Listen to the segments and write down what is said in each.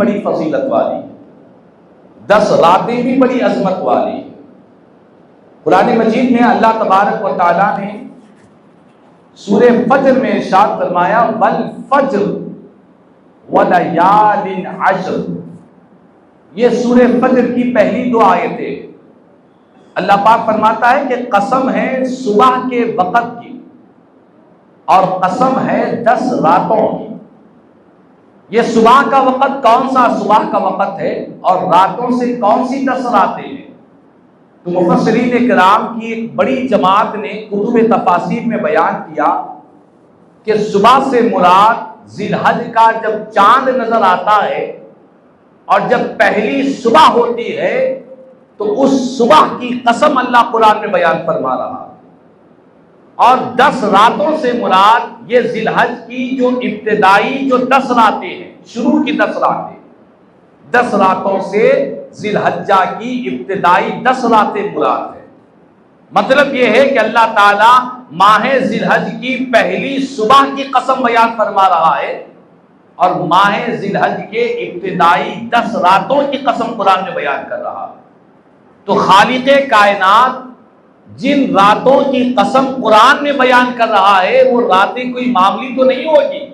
بڑی فضیلت والی، 10 راتیں بھی بڑی عظمت والی۔ قرآن مجید میں اللہ تبارک و تعالیٰ نے سورہ فجر میں ارشاد فرمایا والفجر ولیال عشر۔ یہ سورہ فجر کی پہلی 2 آیتیں اللہ پاک فرماتا ہے کہ قسم ہے صبح کے وقت کی اور قسم ہے 10 راتوں کی۔ یہ صبح کا وقت کون سا صبح کا وقت ہے اور راتوں سے کون سی 10 راتیں ہیں؟ تو مفسرین کرام کی ایک بڑی جماعت نے کتب تفاسیر میں بیان کیا کہ صبح سے مراد ذی الحج کا جب چاند نظر آتا ہے اور جب پہلی صبح ہوتی ہے تو اس صبح کی قسم اللہ قرآن میں بیان فرما رہا ہے، اور 10 راتوں سے مراد یہ ذی الحج کی جو ابتدائی جو 10 راتیں ہیں، شروع کی 10 راتیں، 10 راتوں سے ذی الحجہ کی ابتدائی 10 راتیں مراد ہے۔ مطلب یہ ہے کہ اللہ تعالیٰ ماہ ذی الحج کی پہلی صبح کی قسم بیان فرما رہا ہے اور ماہ ذی الحج کے ابتدائی 10 راتوں کی قسم قرآن میں بیان کر رہا ہے۔ تو خالق کائنات جن راتوں کی قسم قرآن میں بیان کر رہا ہے وہ راتیں کوئی معمولی تو نہیں ہوگی،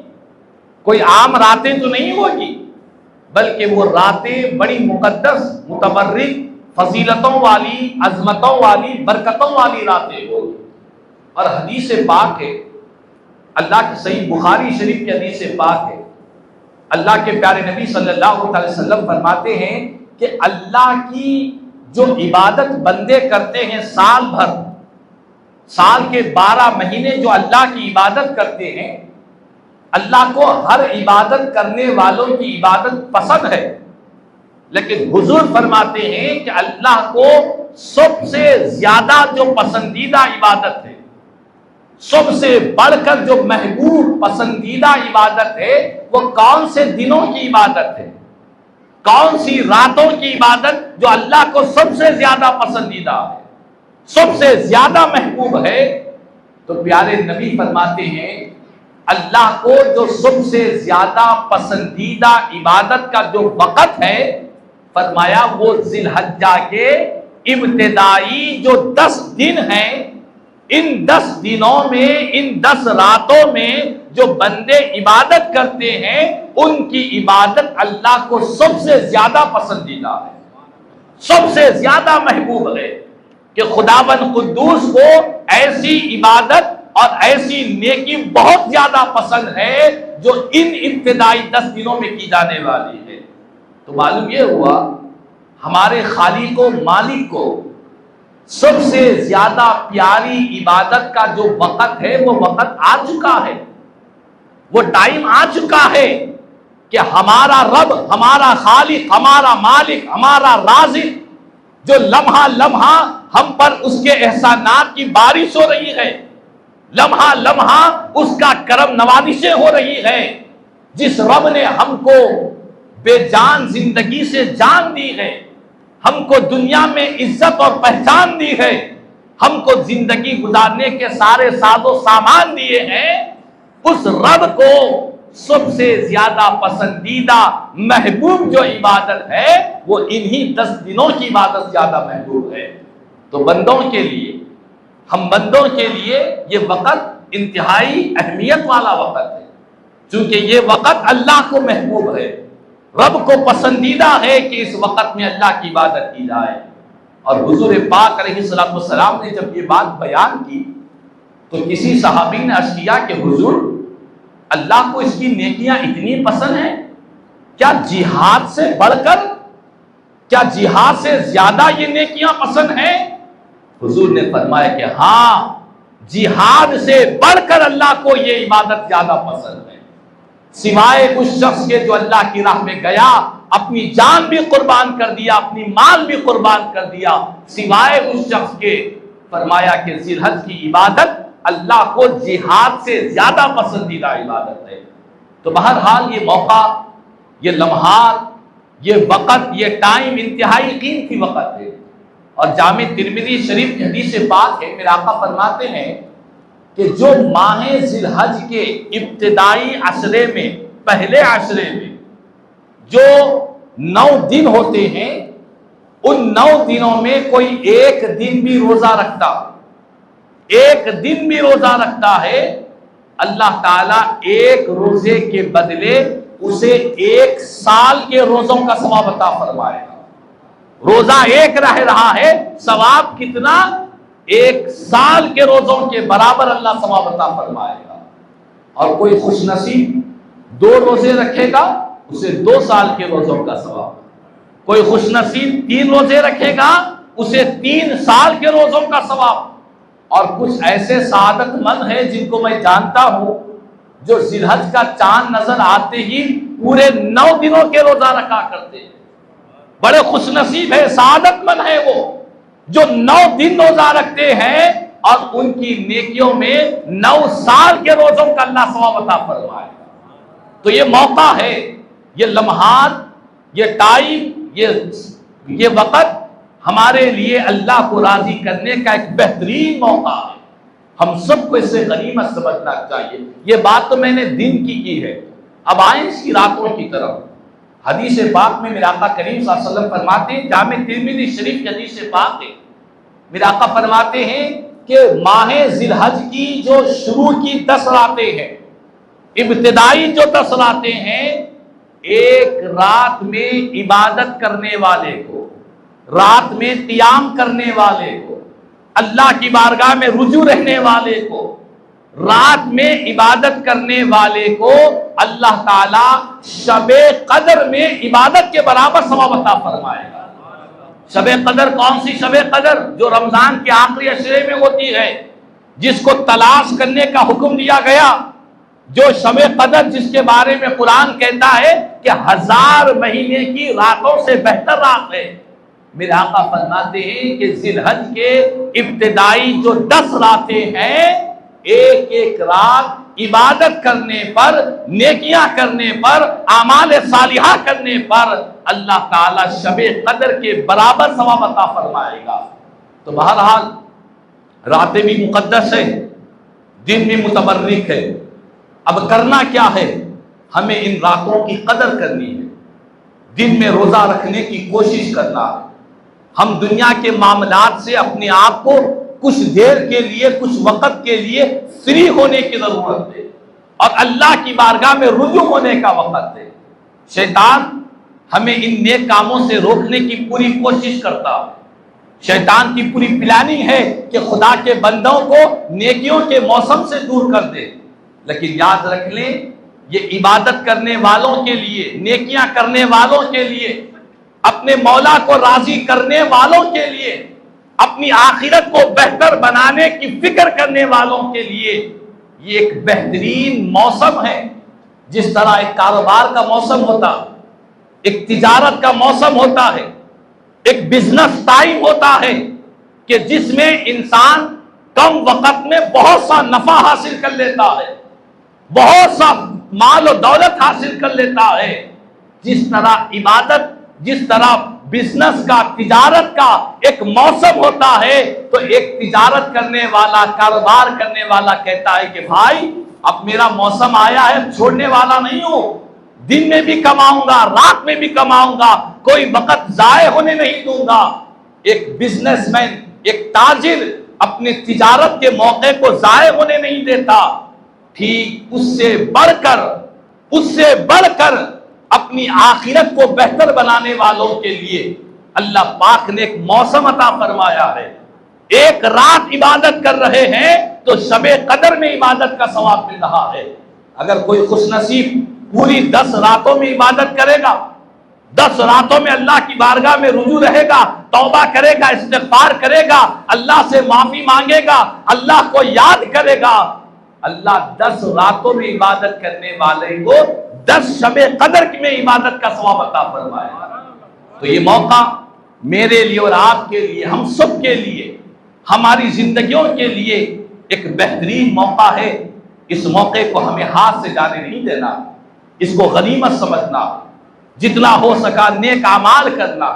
کوئی عام راتیں تو نہیں ہوگی، بلکہ وہ راتیں بڑی مقدس، متبرک، فضیلتوں والی، عظمتوں والی، برکتوں والی راتیں ہوگی۔ اور حدیث پاک ہے، اللہ کی صحیح بخاری شریف کی حدیث پاک ہے، اللہ کے پیارے نبی صلی اللہ علیہ وسلم فرماتے ہیں کہ اللہ کی جو عبادت بندے کرتے ہیں سال بھر، سال کے 12 مہینے جو اللہ کی عبادت کرتے ہیں، اللہ کو ہر عبادت کرنے والوں کی عبادت پسند ہے، لیکن حضور فرماتے ہیں کہ اللہ کو سب سے زیادہ جو پسندیدہ عبادت ہے، سب سے بڑھ کر جو محبوب پسندیدہ عبادت ہے، وہ کون سے دنوں کی عبادت ہے، کون سی راتوں کی عبادت جو اللہ کو سب سے زیادہ پسندیدہ ہے، سب سے زیادہ محبوب ہے۔ تو پیارے نبی فرماتے ہیں اللہ کو جو سب سے زیادہ پسندیدہ عبادت کا جو وقت ہے، فرمایا وہ ذی الحجہ کے ابتدائی جو 10 دن ہیں، ان 10 دنوں میں، ان 10 راتوں میں جو بندے عبادت کرتے ہیں ان کی عبادت اللہ کو سب سے زیادہ پسندیدہ ہے، سب سے زیادہ محبوب ہے، کہ خداوند قدوس کو ایسی عبادت اور ایسی نیکی بہت زیادہ پسند ہے جو ان ابتدائی 10 دنوں میں کی جانے والی ہے۔ تو معلوم یہ ہوا ہمارے خالق و مالک کو سب سے زیادہ پیاری عبادت کا جو وقت ہے وہ وقت آ چکا ہے، وہ ٹائم آ چکا ہے کہ ہمارا رب، ہمارا خالق، ہمارا مالک، ہمارا رازق جو لمحہ لمحہ ہم پر اس کے احسانات کی بارش ہو رہی ہے، لمحہ لمحہ اس کا کرم نوازشیں ہو رہی ہے، جس رب نے ہم کو بے جان زندگی سے جان دی ہے، ہم کو دنیا میں عزت اور پہچان دی ہے، ہم کو زندگی گزارنے کے سارے ساز و سامان دیے ہیں، اس رب کو سب سے زیادہ پسندیدہ محبوب جو عبادت ہے وہ انہی 10 دنوں کی عبادت زیادہ محبوب ہے۔ تو بندوں کے لیے، ہم بندوں کے لیے یہ وقت انتہائی اہمیت والا وقت ہے، چونکہ یہ وقت اللہ کو محبوب ہے، رب کو پسندیدہ ہے کہ اس وقت میں اللہ کی عبادت کی جائے۔ اور حضور پاک علیہ السلام نے جب یہ بات بیان کی تو کسی صحابی نے عرض کیا کہ حضور اللہ کو اس کی نیکیاں اتنی پسند ہیں، کیا جہاد سے بڑھ کر، کیا جہاد سے زیادہ یہ نیکیاں پسند ہیں؟ حضور نے فرمایا کہ ہاں، جہاد سے بڑھ کر اللہ کو یہ عبادت زیادہ پسند ہے، سوائے اس شخص کے جو اللہ کی راہ میں گیا، اپنی جان بھی قربان کر دیا، اپنی مال بھی قربان کر دیا، سوائے اس شخص کے، فرمایا کہ ذی الحج کی عبادت اللہ کو جہاد سے زیادہ پسندیدہ عبادت ہے۔ تو بہرحال یہ موقع، یہ لمحات، یہ وقت، یہ ٹائم انتہائی قیمتی وقت ہے۔ اور جامع ترمذی شریف کی حدیث پاک ہے، میرے آقا فرماتے ہیں کہ جو ماہ ذی الحج کے ابتدائی عشرے میں، پہلے عشرے میں جو 9 دن ہوتے ہیں ان 9 دنوں میں کوئی ایک دن بھی روزہ رکھتا، ایک دن بھی روزہ رکھتا ہے، اللہ تعالیٰ ایک روزے کے بدلے اسے 1 سال کے روزوں کا ثواب عطا فرمائے گا۔ روزہ ایک رہ رہا ہے، ثواب کتنا؟ 1 سال کے روزوں کے برابر اللہ ثواب عطا فرمائے گا۔ اور کوئی خوش نصیب 2 روزے رکھے گا، اسے 2 سال کے روزوں کا ثواب۔ کوئی خوش نصیب 3 روزے رکھے گا، اسے 3 سال کے روزوں کا ثواب۔ اور کچھ ایسے سعادت مند ہیں جن کو میں جانتا ہوں جو ذی الحج کا چاند نظر آتے ہی پورے 9 دنوں کے روزہ رکھا کرتے ہیں۔ بڑے خوش نصیب ہے، سعادت مند ہے وہ جو 9 دن روزہ رکھتے ہیں اور ان کی نیکیوں میں 9 سال کے روزوں کا اللہ ثواب عطا فرمائے گا۔ تو یہ موقع ہے، یہ لمحات، یہ ٹائم، یہ وقت ہمارے لیے اللہ کو راضی کرنے کا ایک بہترین موقع ہے۔ ہم سب کو اس سے غنیمت سمجھنا چاہیے۔ یہ بات تو میں نے دن کی ہے، اب آئیں اس کی راتوں کی طرف۔ حدیث پاک میں میرے آقا کریم صلی اللہ علیہ وسلم فرماتے ہیں، جامع ترمذی شریف کی حدیث پاک ہے، میرے آقا فرماتے ہیں کہ ماہ ذی الحج کی جو شروع کی 10 راتیں ہیں، ابتدائی جو 10 راتیں ہیں، ایک رات میں عبادت کرنے والے کو، رات میں قیام کرنے والے کو، اللہ کی بارگاہ میں رجوع رہنے والے کو، رات میں عبادت کرنے والے کو اللہ تعالیٰ شب قدر میں عبادت کے برابر ثواب عطا فرمائے گا۔ شب قدر کون سی شب قدر؟ جو رمضان کے آخری عشرے میں ہوتی ہے، جس کو تلاش کرنے کا حکم دیا گیا، جو شب قدر جس کے بارے میں قرآن کہتا ہے کہ 1000 مہینے کی راتوں سے بہتر رات ہے۔ میرے آقا فرماتے ہیں کہ ذی الحج کے ابتدائی جو 10 راتیں ہیں، ایک ایک رات عبادت کرنے پر، نیکیاں کرنے پر، اعمال صالحہ کرنے پر اللہ تعالیٰ شب قدر کے برابر ثواب عطا فرمائے گا۔ تو بہرحال راتیں بھی مقدس ہے، دن بھی متبرک ہے۔ اب کرنا کیا ہے؟ ہمیں ان راتوں کی قدر کرنی ہے، دن میں روزہ رکھنے کی کوشش کرنا ہے۔ ہم دنیا کے معاملات سے اپنے آپ کو کچھ دیر کے لیے، کچھ وقت کے لیے فری ہونے کی ضرورت ہے اور اللہ کی بارگاہ میں رجوع ہونے کا وقت ہے۔ شیطان ہمیں ان نیک کاموں سے روکنے کی پوری کوشش کرتا ہے۔ شیطان کی پوری پلاننگ ہے کہ خدا کے بندوں کو نیکیوں کے موسم سے دور کر دے، لیکن یاد رکھ لیں، یہ عبادت کرنے والوں کے لیے، نیکیاں کرنے والوں کے لیے، اپنے مولا کو راضی کرنے والوں کے لیے، اپنی آخرت کو بہتر بنانے کی فکر کرنے والوں کے لیے یہ ایک بہترین موسم ہے۔ جس طرح ایک کاروبار کا موسم ہوتا ہے، ایک تجارت کا موسم ہوتا ہے، ایک بزنس ٹائم ہوتا ہے کہ جس میں انسان کم وقت میں بہت سا نفع حاصل کر لیتا ہے، بہت سا مال و دولت حاصل کر لیتا ہے، جس طرح عبادت، جس طرح بزنس کا، تجارت کا ایک موسم ہوتا ہے، تو ایک تجارت کرنے والا، کاروبار کرنے والا کہتا ہے کہ بھائی اب میرا موسم آیا ہے، چھوڑنے والا نہیں ہوں، دن میں بھی کماؤں گا، رات میں بھی کماؤں گا، کوئی وقت ضائع ہونے نہیں دوں گا۔ ایک بزنس مین، ایک تاجر اپنی تجارت کے موقع کو ضائع ہونے نہیں دیتا۔ ٹھیک اس سے بڑھ کر اپنی آخرت کو بہتر بنانے والوں کے لیے اللہ پاک نے ایک موسم عطا فرمایا ہے۔ ایک رات عبادت کر رہے ہیں تو شب قدر میں عبادت کا ثواب مل رہا ہے۔ اگر کوئی خوش نصیب پوری 10 راتوں میں عبادت کرے گا، 10 راتوں میں اللہ کی بارگاہ میں رجوع رہے گا، توبہ کرے گا، استغفار کرے گا، اللہ سے معافی مانگے گا، اللہ کو یاد کرے گا، اللہ 10 راتوں میں عبادت کرنے والے کو 10 شب قدر میں عبادت کا ثواب عطا فرمائے گا۔ تو یہ موقع میرے لیے اور آپ کے لیے، ہم سب کے لیے، ہماری زندگیوں کے لیے ایک بہترین موقع ہے۔ اس موقع کو ہمیں ہاتھ سے جانے نہیں دینا، اس کو غنیمت سمجھنا، جتنا ہو سکا نیک اعمال کرنا،